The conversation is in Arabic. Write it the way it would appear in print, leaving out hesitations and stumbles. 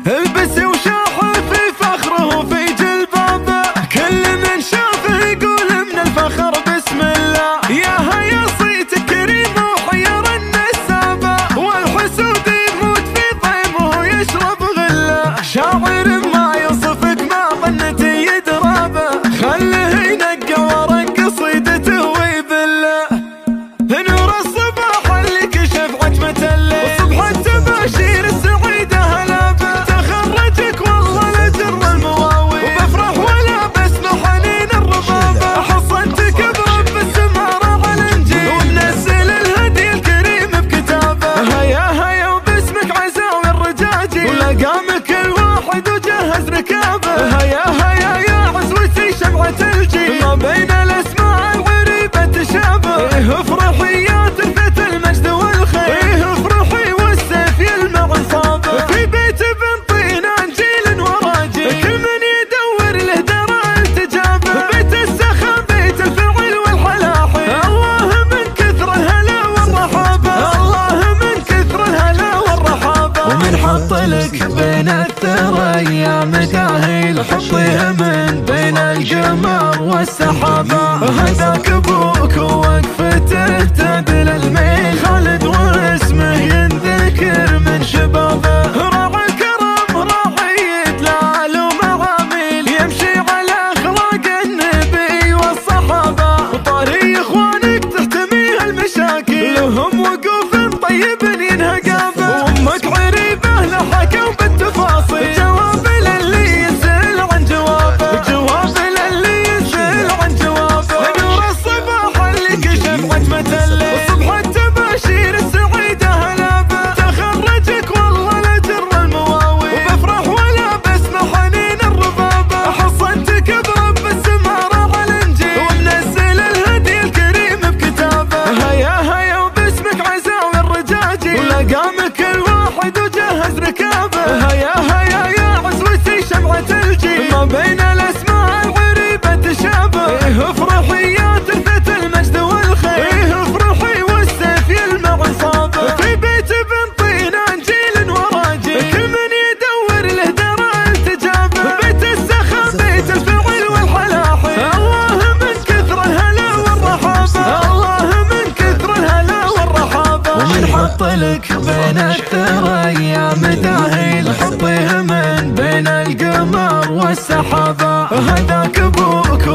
البسي وشاح في فخره وفي جلبابه، كل من شافه يقول من الفخر بسم الله. يا هيا صيتك كريم وحير النسابه، والحسود يموت في طيمه ويشرب غله. شاعر ما يصفك ما ظنتي يدرابه، خله ينقى ورا قصيدته ويبله. نور الصباح اللي كشف عجمة الليل، وصبح التباشير السعيدة هلا به. تخرجك والله لجر المواويل، وبفرح ولا بسمع حنين الربابة. حصنتك برب السمارة على الانجيل، ومنزل الهدي الكريم بكتابه. هيا هيا وباسمك عزاوي الرجاجيل، ولقامك الواحد وجهز ركابه. هيا هيا يا عزوتي شمعة الجيل، ما بين الاسماء الغريبة تشابه. افرحي يا تلفة المجد والخير، افرحي والسيف يلمع انصابه. في بيت ابن طين انجيل ورا جيل، كل من يدور له درى التجابه. بيت السخاء بيت الفعل والحلاحل، الله من كثر الهلا والرحابه. الله من كثر الهلا والرحابه. ومن حط لك بين الثريا مداهيل، حطيها من بين القمر والسحابه. هذاك ابوك ووقفته تبل الميل، خالد واسمه ينذكر من شبابه. راعي الكرم راعي دلال ومعاميل، يمشي على اخلاق النبي والصحابه. وطاري اخوانك تحتميه المشاكل، لهم وقوف طيب ينهى قابه. وامك عريبه لحكوا بالتفاصيل، جواب للي يسأل عن جوابه. جواب للي يسأل عن جوابه. نور الصباح اللي كشف عجمة الليل، وصبح التباشير السعيدة هلا به. تخرجك والله لجر المواويل، وبفرح ولا بسمع حنين الربابة. حصنتك برب السمارة على الانجيل، ومنزل الهدي الكريم بكتابه. هيا هيا وباسمك عزاوي الرجاجيل، ولقامك الواحد وجهز ركابه. هيا هيا يا عزوتي شمعة الجيل، ما بين الاسماء الغريبة تشابه. افرحي يا تلفة المجد والخير، افرحي والسيف يلمع انصابه. في بيت ابن طين انجيل ورا جيل، كل من يدور له درى التجابه. بيت السخاء بيت الفعل والحلاحل، الله من كثر الهلا والرحابه. الله من كثر الهلا والرحابه. ومن حط لك بين الثريا مداهيل، حطيها من بين القمر والسحابه. هذاك ابوك